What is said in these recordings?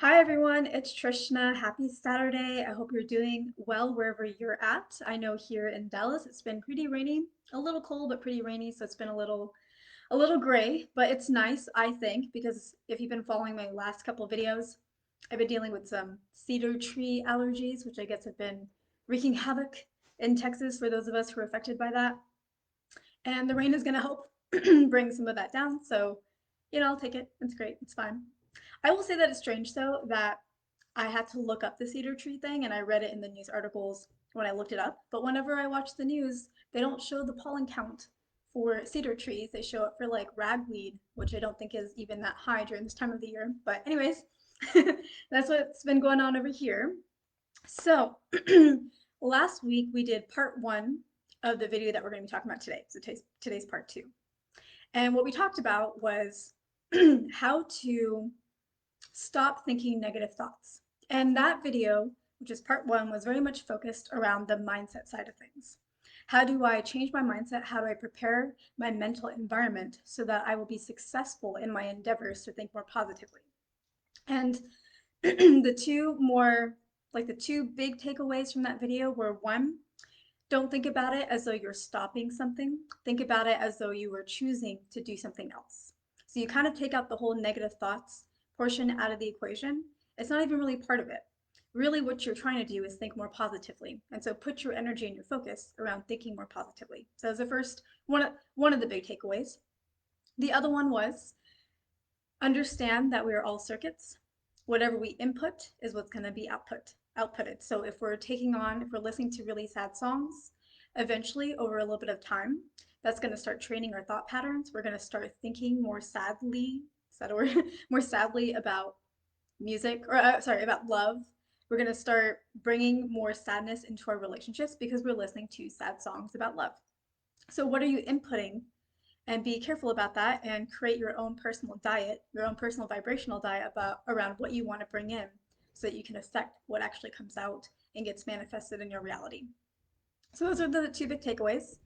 Hi everyone, it's Trishna. Happy Saturday. I hope you're doing well wherever you're at. I know here in Dallas it's been pretty rainy, a little cold but pretty rainy, so it's been a little gray, but it's nice, I think, because if you've been following my last couple of videos, I've been dealing with some cedar tree allergies, which I guess have been wreaking havoc in Texas for those of us who are affected by that. And the rain is going to help bring some of that down, so I'll take it. It's great. It's fine. I will say that it's strange though that I had to look up the cedar tree thing and I read it in the news articles when I looked it up. But whenever I watch the news, they don't show the pollen count for cedar trees. They show it for like ragweed, which I don't think is even that high during this time of the year. But anyways, that's what's been going on over here. So last week we did part one of the video that we're going to be talking about today. So today's part two. And what we talked about was how to stop thinking negative thoughts. And that video, which is part one, was very much focused around the mindset side of things. How do I change my mindset? How do I prepare my mental environment so that I will be successful in my endeavors to think more positively? And the two big takeaways from that video were one, don't think about it as though you're stopping something. Think about it as though you were choosing to do something else. So you kind of take out the whole negative thoughts portion out of the equation. It's not even really part of it. Really, what you're trying to do is think more positively. And so put your energy and your focus around thinking more positively. So that's the first one of the big takeaways. The other one was understand that we are all circuits. Whatever we input is what's going to be outputted. So if we're listening to really sad songs, eventually over a little bit of time, that's going to start training our thought patterns. We're going to start thinking more sadly, is that a word? More sadly about music, or sorry, about love. We're going to start bringing more sadness into our relationships because we're listening to sad songs about love. So what are you inputting, and be careful about that and create your own personal diet, your own personal vibrational diet about around what you want to bring in so that you can affect what actually comes out and gets manifested in your reality. So those are the two big takeaways.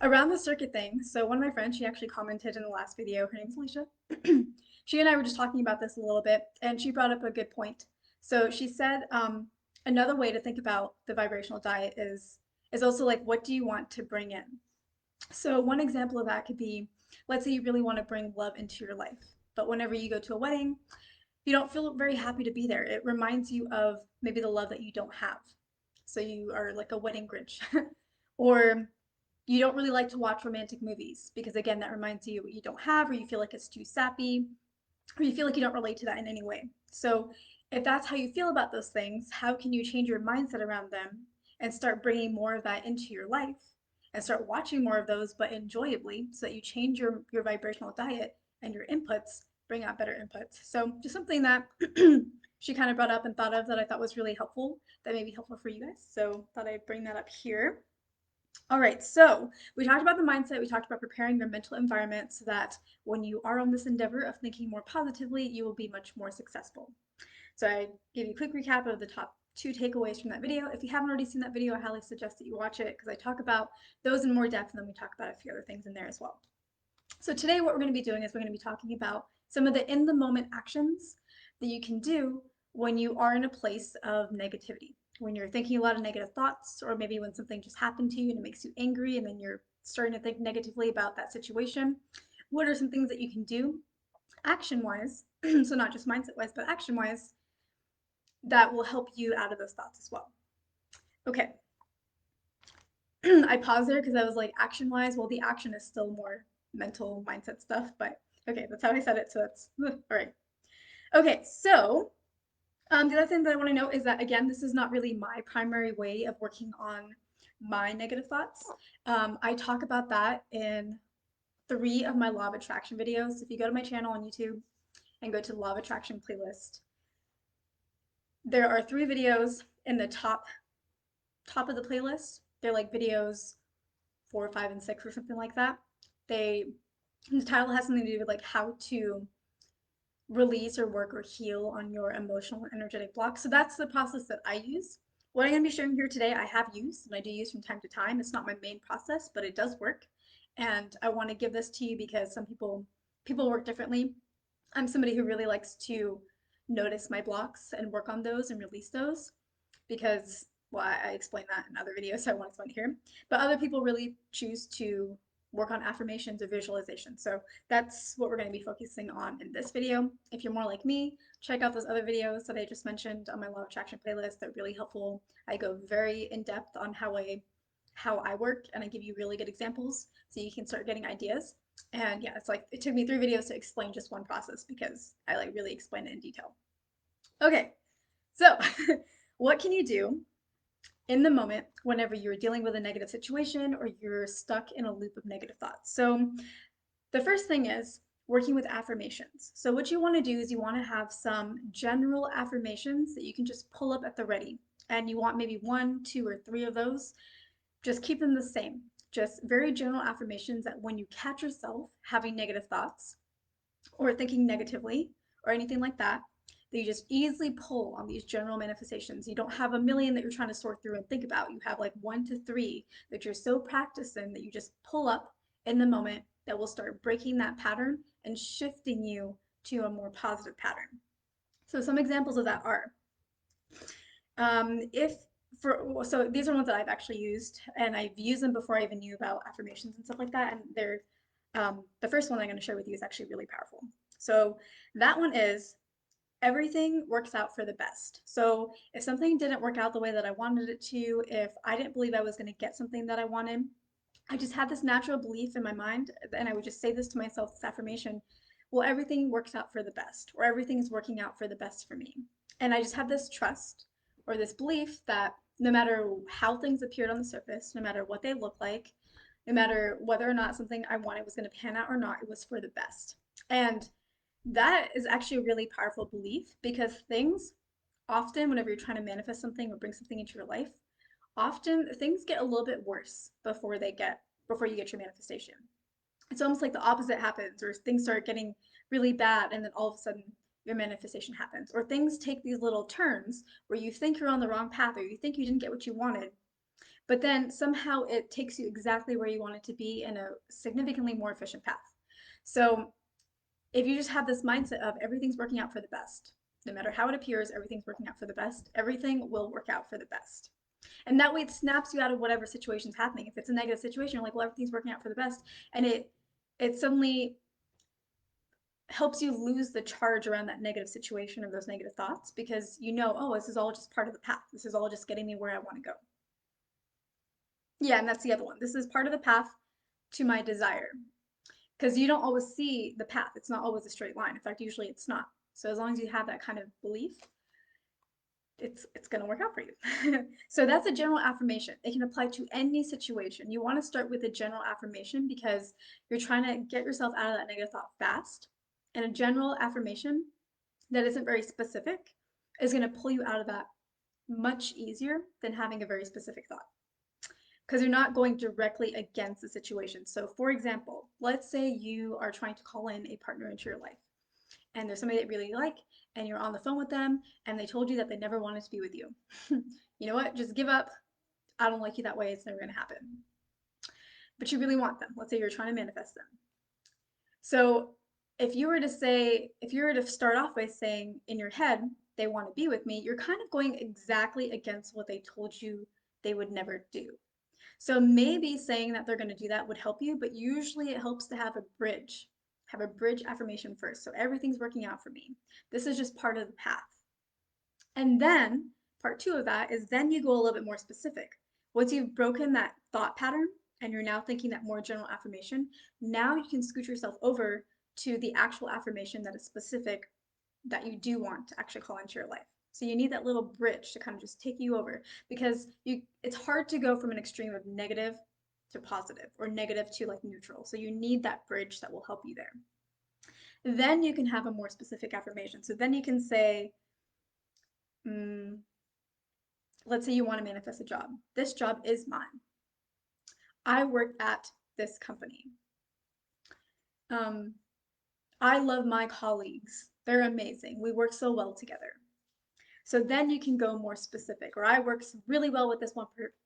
Around the circuit thing, so one of my friends, she actually commented in the last video, her name's Alicia. She and I were just talking about this a little bit and she brought up a good point. So she said another way to think about the vibrational diet is also like, what do you want to bring in? So one example of that could be, let's say you really want to bring love into your life, but whenever you go to a wedding, you don't feel very happy to be there. It reminds you of maybe the love that you don't have. So you are like a wedding Grinch. Or you don't really like to watch romantic movies because again, that reminds you what you don't have, or you feel like it's too sappy, or you feel like you don't relate to that in any way. So if that's how you feel about those things, how can you change your mindset around them and start bringing more of that into your life and start watching more of those, but enjoyably, so that you change your vibrational diet and your inputs bring out better inputs. So just something that she kind of brought up and thought of that I thought was really helpful, that may be helpful for you guys. So thought I'd bring that up here. All right, so we talked about the mindset, we talked about preparing your mental environment so that when you are on this endeavor of thinking more positively, you will be much more successful. So I gave you a quick recap of the top two takeaways from that video. If you haven't already seen that video, I highly suggest that you watch it because I talk about those in more depth and then we talk about a few other things in there as well. So today what we're going to be doing is we're going to be talking about some of the in the moment actions that you can do when you are in a place of negativity. When you're thinking a lot of negative thoughts, or maybe when something just happened to you and it makes you angry and then you're starting to think negatively about that situation. What are some things that you can do action wise? So not just mindset wise, but action wise, that will help you out of those thoughts as well. Okay. I paused there because I was like, action wise, well, the action is still more mental mindset stuff, but okay, that's how I said it. So that's all right. Okay, so the other thing that I want to note is that, again, this is not really my primary way of working on my negative thoughts. I talk about that in 3 of my law of attraction videos. If you go to my channel on YouTube and go to the law of attraction playlist, there are 3 videos in the top of the playlist. They're like videos 4, 5, and 6 or something like that. The title has something to do with like how to release or work or heal on your emotional and energetic blocks. So that's the process that I use. What I'm going to be showing here today, I have used and I do use from time to time. It's not my main process, but it does work. And I want to give this to you because some people work differently. I'm somebody who really likes to notice my blocks and work on those and release those because, well, I explained that in other videos, so I won't explain it here. But other people really choose to work on affirmations or visualization. So that's what we're going to be focusing on in this video. If you're more like me, check out those other videos that I just mentioned on my Law of Attraction playlist. They're really helpful. I go very in depth on how I work, and I give you really good examples so you can start getting ideas. And yeah, it's like it took me 3 videos to explain just one process because I like really explain it in detail. Okay, so what can you do in the moment whenever you're dealing with a negative situation or you're stuck in a loop of negative thoughts? So the first thing is working with affirmations. So what you want to do is you want to have some general affirmations that you can just pull up at the ready. And you want maybe 1, 2, or 3 of those. Just keep them the same. Just very general affirmations that when you catch yourself having negative thoughts or thinking negatively or anything like that, that you just easily pull on these general manifestations. You don't have a million that you're trying to sort through and think about. You have like 1 to 3 that you're so practiced in that you just pull up in the moment that will start breaking that pattern and shifting you to a more positive pattern. So some examples of that are if so these are ones that I've actually used, and I've used them before I even knew about affirmations and stuff like that. And they're the first one I'm going to share with you is actually really powerful. So that one is everything works out for the best. So if something didn't work out the way that I wanted it to, if I didn't believe I was going to get something that I wanted, I just had this natural belief in my mind, and I would just say this to myself, this affirmation, well, everything works out for the best, or everything is working out for the best for me. And I just had this trust or this belief that no matter how things appeared on the surface, no matter what they look like, no matter whether or not something I wanted was going to pan out or not, it was for the best. And that is actually a really powerful belief because things often, whenever you're trying to manifest something or bring something into your life, often things get a little bit worse before you get your manifestation. It's almost like the opposite happens, or things start getting really bad, and then all of a sudden your manifestation happens. Or things take these little turns where you think you're on the wrong path, or you think you didn't get what you wanted, but then somehow it takes you exactly where you want it to be in a significantly more efficient path. So if you just have this mindset of everything's working out for the best, no matter how it appears, everything's working out for the best, everything will work out for the best. And that way it snaps you out of whatever situation's happening. If it's a negative situation, you're like, well, everything's working out for the best. And it suddenly helps you lose the charge around that negative situation or those negative thoughts because you know, oh, this is all just part of the path. This is all just getting me where I want to go. Yeah, and that's the other one. This is part of the path to my desire. Because you don't always see the path. It's not always a straight line. In fact, usually it's not. So as long as you have that kind of belief, it's going to work out for you. So that's a general affirmation. It can apply to any situation. You want to start with a general affirmation because you're trying to get yourself out of that negative thought fast. And a general affirmation that isn't very specific is going to pull you out of that much easier than having a very specific thought because you're not going directly against the situation. So, for example, let's say you are trying to call in a partner into your life, and there's somebody that you really like, and you're on the phone with them, and they told you that they never wanted to be with you. You know what? Just give up. I don't like you that way. It's never going to happen. But you really want them. Let's say you're trying to manifest them. So, if you were to start off by saying in your head, they want to be with me, you're kind of going exactly against what they told you they would never do. So maybe saying that they're going to do that would help you, but usually it helps to have a bridge. Have a bridge affirmation first. So everything's working out for me. This is just part of the path. And then part 2 of that is then you go a little bit more specific. Once you've broken that thought pattern and you're now thinking that more general affirmation, now you can scoot yourself over to the actual affirmation that is specific that you do want to actually call into your life. So you need that little bridge to kind of just take you over because it's hard to go from an extreme of negative to positive or negative to like neutral. So you need that bridge that will help you there. Then you can have a more specific affirmation. So then you can say, mm, let's say you want to manifest a job. This job is mine. I work at this company. Um, I love my colleagues. They're amazing. We work so well together. So then you can go more specific. Or I work really well with this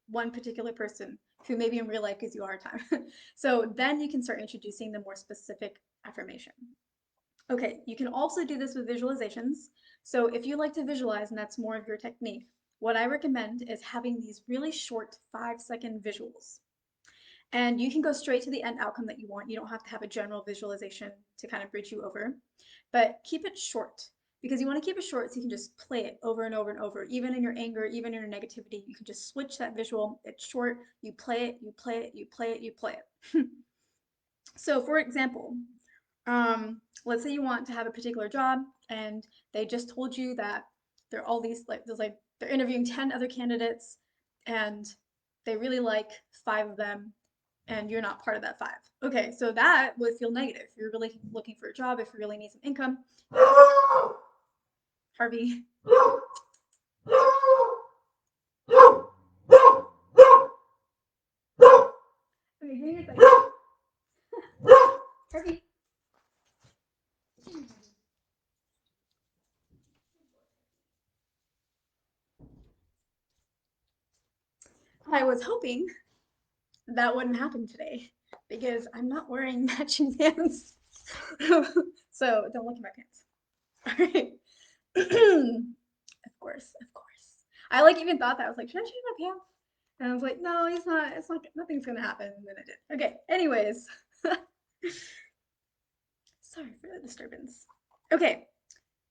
one particular person who maybe in real life gives you a hard time. So then you can start introducing the more specific affirmation. Okay, you can also do this with visualizations. So if you like to visualize and that's more of your technique, what I recommend is having these really short 5-second visuals. And you can go straight to the end outcome that you want. You don't have to have a general visualization to kind of bridge you over, but keep it short because you want to keep it short so you can just play it over and over and over. Even in your anger, even in your negativity, you can just switch that visual. It's short. You play it, you play it, you play it, you play it. So for example, let's say you want to have a particular job and they just told you that there are all these they're interviewing 10 other candidates and they really like 5 of them and you're not part of that 5. Okay, so that would feel negative. If you're really looking for a job, if you really need some income. Harvey. Okay, give me a second. Harvey. I was hoping that wouldn't happen today because I'm not wearing matching pants. So don't look at my pants. All right. Of course, of course. I like even thought that. I was like, should I change my pants? And I was like, no, it's not, nothing's gonna happen. And then it did. Okay, anyways. Sorry for the disturbance. Okay,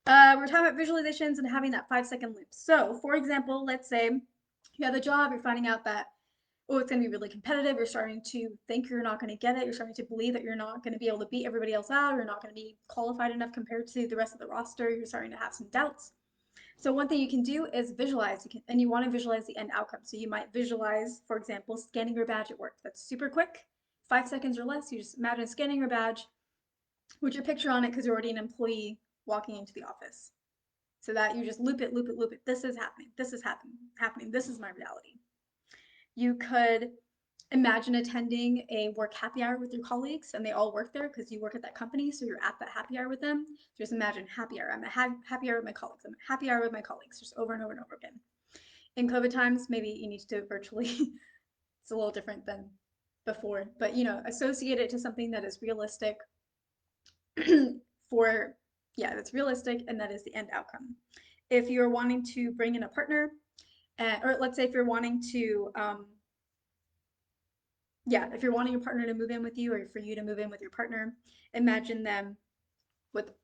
we're talking about visualizations and having that 5-second loop. So, for example, let's say you have a job, you're finding out that, oh, it's going to be really competitive. You're starting to think you're not going to get it. You're starting to believe that you're not going to be able to beat everybody else out. Or you're not going to be qualified enough compared to the rest of the roster. You're starting to have some doubts. So one thing you can do is visualize. And you want to visualize the end outcome. So you might visualize, for example, scanning your badge at work. That's super quick, 5 seconds or less. You just imagine scanning your badge with your picture on it because you're already an employee walking into the office. So that you just loop it, loop it, loop it. This is happening. This is happening. This is my reality. You could imagine attending a work happy hour with your colleagues and they all work there because you work at that company, so you're at that happy hour with them. Just imagine happy hour. I'm at happy hour with my colleagues. I'm at happy hour with my colleagues, just over and over and over again. In COVID times, maybe you need to do it virtually. It's a little different than before, but associate it to something that is realistic for, yeah, that's realistic and that is the end outcome. If you're wanting to bring in a partner, or let's say if you're wanting to, yeah, if you're wanting your partner to move in with you or for you to move in with your partner, imagine them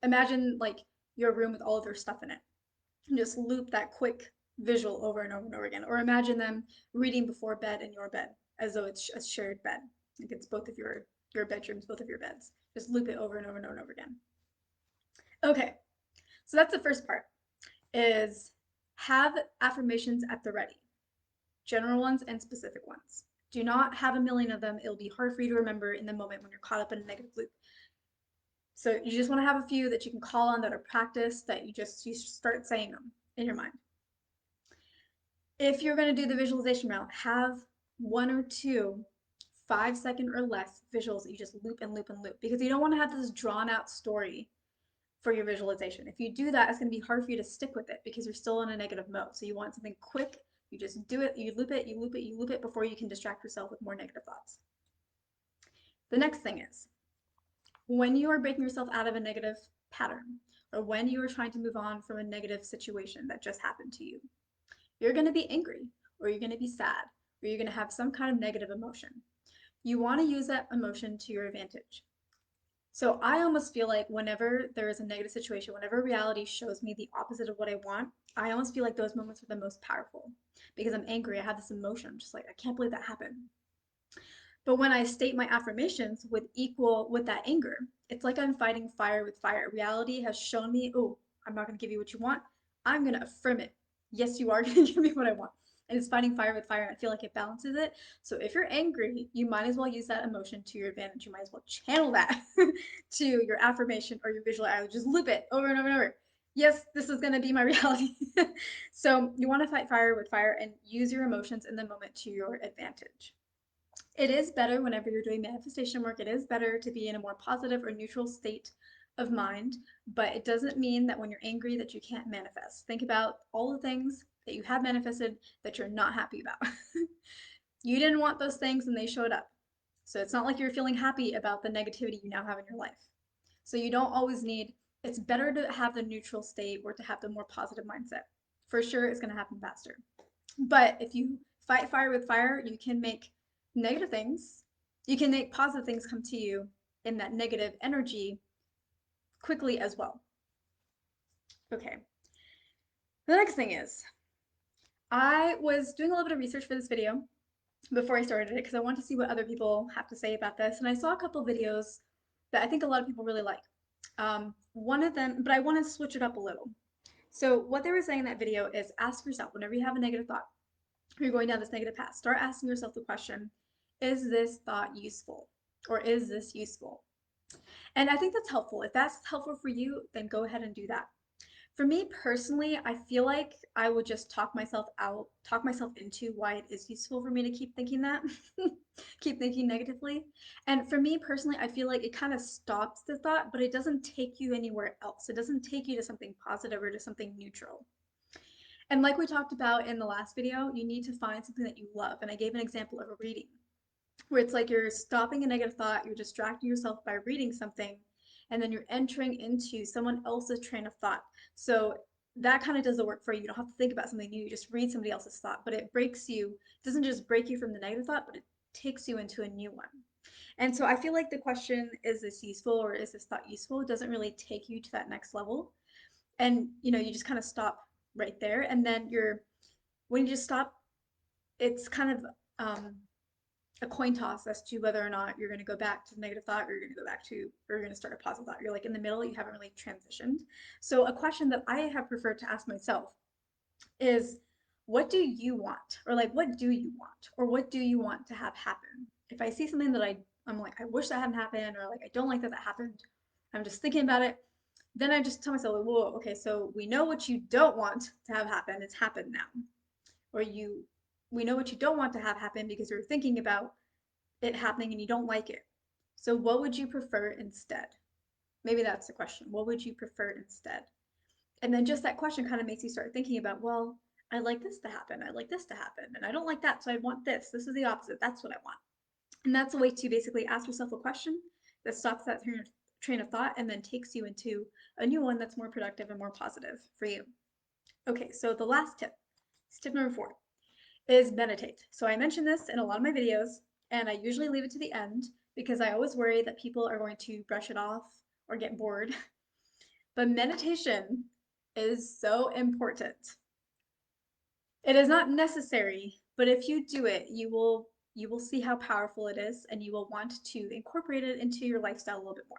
imagine like your room with all of their stuff in it. And just loop that quick visual over and over and over again. Or imagine them reading before bed in your bed as though it's a shared bed. Like it's both of your bedrooms, both of your beds. Just loop it over and over and over and over again. Okay, so that's the first part is have affirmations at the ready. General ones and specific ones. Do not have a million of them. It'll be hard for you to remember in the moment when you're caught up in a negative loop. So you just want to have a few that you can call on that are practiced that you start saying them in your mind. If you're going to do the visualization route, have 1 or 2 5-second or less visuals that you just loop and loop and loop because you don't want to have this drawn out story for your visualization. If you do that, it's going to be hard for you to stick with it because you're still in a negative mode. So you want something quick. You just do it, you loop it, you loop it, you loop it before you can distract yourself with more negative thoughts. The next thing is when you are breaking yourself out of a negative pattern or when you are trying to move on from a negative situation that just happened to you, you're going to be angry or you're going to be sad or you're going to have some kind of negative emotion. You want to use that emotion to your advantage. So I almost feel like whenever there is a negative situation, whenever reality shows me the opposite of what I want, I almost feel like those moments are the most powerful because I'm angry. I have this emotion. I'm just like, I can't believe that happened. But when I state my affirmations with that anger, it's like I'm fighting fire with fire. Reality has shown me, oh, I'm not going to give you what you want. I'm going to affirm it. Yes, you are going to give me what I want. And it's fighting fire with fire. And I feel like it balances it. So if you're angry, you might as well use that emotion to your advantage. You might as well channel that to your affirmation or your visual. Just loop it over and over and over. Yes, this is going to be my reality. So you want to fight fire with fire and use your emotions in the moment to your advantage. It is better whenever you're doing manifestation work, it is better to be in a more positive or neutral state of mind, but it doesn't mean that when you're angry that you can't manifest. Think about all the things that you have manifested that you're not happy about. You didn't want those things and they showed up. So it's not like you're feeling happy about the negativity you now have in your life. So you don't always need It's better to have the neutral state or to have the more positive mindset. For sure, it's going to happen faster. But if you fight fire with fire, you can make negative things, you can make positive things come to you in that negative energy quickly as well. Okay. The next thing is, I was doing a little bit of research for this video before I started it because I want to see what other people have to say about this. And I saw a couple videos that I think a lot of people really like. One of them, but I want to switch it up a little. So what they were saying in that video is ask yourself whenever you have a negative thought, or you're going down this negative path, start asking yourself the question, is this thought useful? Or is this useful? And I think that's helpful. If that's helpful for you, then go ahead and do that. For me personally, I feel like I would just talk myself out, talk myself into why it is useful for me to keep thinking that, keep thinking negatively. And for me personally, I feel like it kind of stops the thought, but it doesn't take you anywhere else. It doesn't take you to something positive or to something neutral. And like we talked about in the last video, you need to find something that you love. And I gave an example of a reading where it's like you're stopping a negative thought, you're distracting yourself by reading something, and then you're entering into someone else's train of thought. So that kind of does the work for you. You don't have to think about something new, you just read somebody else's thought, but it breaks you, it doesn't just break you from the negative thought, but it takes you into a new one. And so I feel like the question, is this useful or is this thought useful? It doesn't really take you to that next level. And you just kind of stop right there. And then when you just stop, it's kind of a coin toss as to whether or not you're going to go back to the negative thought or you're going to go back to or you're going to start a positive thought. You're like in the middle, you haven't really transitioned. So a question that I have preferred to ask myself is, what do you want? Or like, what do you want? Or what do you want to have happen? If I see something that I'm like, I wish that hadn't happened, or like I don't like that that happened, I'm just thinking about it, then I just tell myself, whoa, okay, so we know what you don't want to have happen, it's happened now. Or we know what you don't want to have happen because you're thinking about it happening and you don't like it. So what would you prefer instead? Maybe that's the question. What would you prefer instead? And then just that question kind of makes you start thinking about, well, I like this to happen. I like this to happen. And I don't like that. So I want this. This is the opposite. That's what I want. And that's a way to basically ask yourself a question that stops that train of thought and then takes you into a new one that's more productive and more positive for you. Okay, so the last tip, tip number 4, is meditate. So I mentioned this in a lot of my videos, and I usually leave it to the end because I always worry that people are going to brush it off or get bored. But meditation is so important. It is not necessary, but if you do it, you will see how powerful it is and you will want to incorporate it into your lifestyle a little bit more.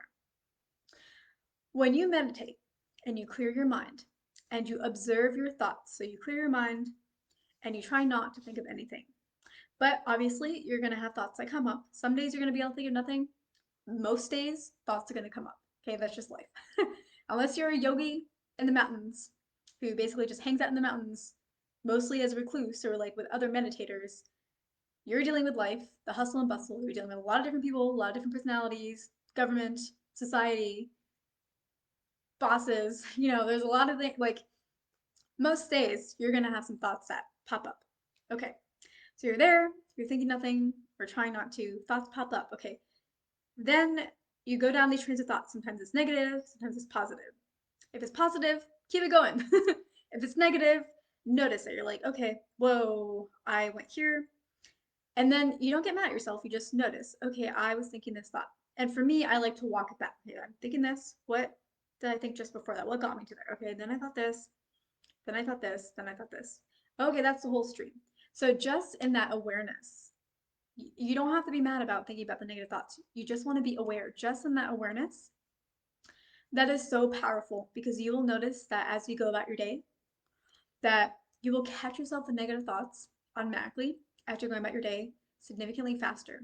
When you meditate and you clear your mind and you observe your thoughts, so you clear your mind and you try not to think of anything. But obviously, you're going to have thoughts that come up. Some days you're going to be able to think of nothing. Most days, thoughts are going to come up. Okay, that's just life. Unless you're a yogi in the mountains who basically just hangs out in the mountains, mostly as a recluse or like with other meditators, you're dealing with life, the hustle and bustle. You're dealing with a lot of different people, a lot of different personalities, government, society, bosses. There's a lot of things. Like most days, you're going to have some thoughts that pop up. Okay, so you're there, you're thinking nothing, or trying not to, thoughts pop up. Okay, then you go down these trains of thought. Sometimes it's negative, sometimes it's positive. If it's positive, keep it going. If it's negative, notice it. You're like, okay, whoa, I went here. And then you don't get mad at yourself. You just notice, okay, I was thinking this thought. And for me, I like to walk it back. Okay, I'm thinking this. What did I think just before that? What got me to there? Okay, then I thought this. Then I thought this. Then I thought this. Okay, that's the whole stream. So just in that awareness, you don't have to be mad about thinking about the negative thoughts. You just want to be aware. Just in that awareness, that is so powerful because you will notice that as you go about your day, that you will catch yourself with negative thoughts automatically after going about your day significantly faster.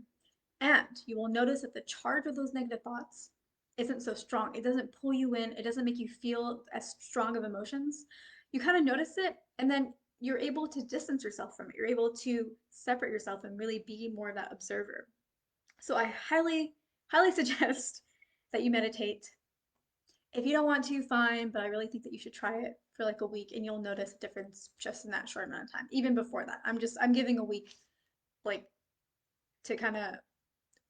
And you will notice that the charge of those negative thoughts isn't so strong. It doesn't pull you in, it doesn't make you feel as strong of emotions. You kind of notice it, and then you're able to distance yourself from it. You're able to separate yourself and really be more of that observer. So I highly, highly suggest that you meditate. If you don't want to, fine, but I really think that you should try it for like a week and you'll notice a difference just in that short amount of time. Even before that, I'm giving a week like to kind of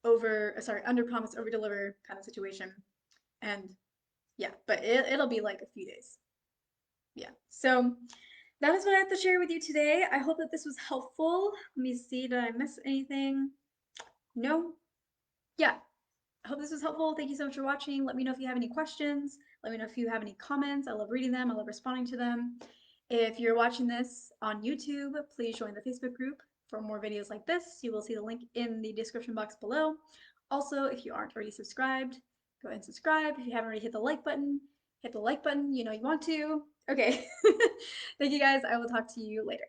under promise, over deliver kind of situation. And Yeah, but it'll be like a few days. Yeah. So that is what I have to share with you today. I hope that this was helpful. Let me see, did I miss anything? No? Yeah. I hope this was helpful. Thank you so much for watching. Let me know if you have any questions. Let me know if you have any comments. I love reading them. I love responding to them. If you're watching this on YouTube, please join the Facebook group for more videos like this. You will see the link in the description box below. Also, if you aren't already subscribed, go ahead and subscribe. If you haven't already hit the like button, hit the like button. You know you want to. Okay. Thank you guys. I will talk to you later.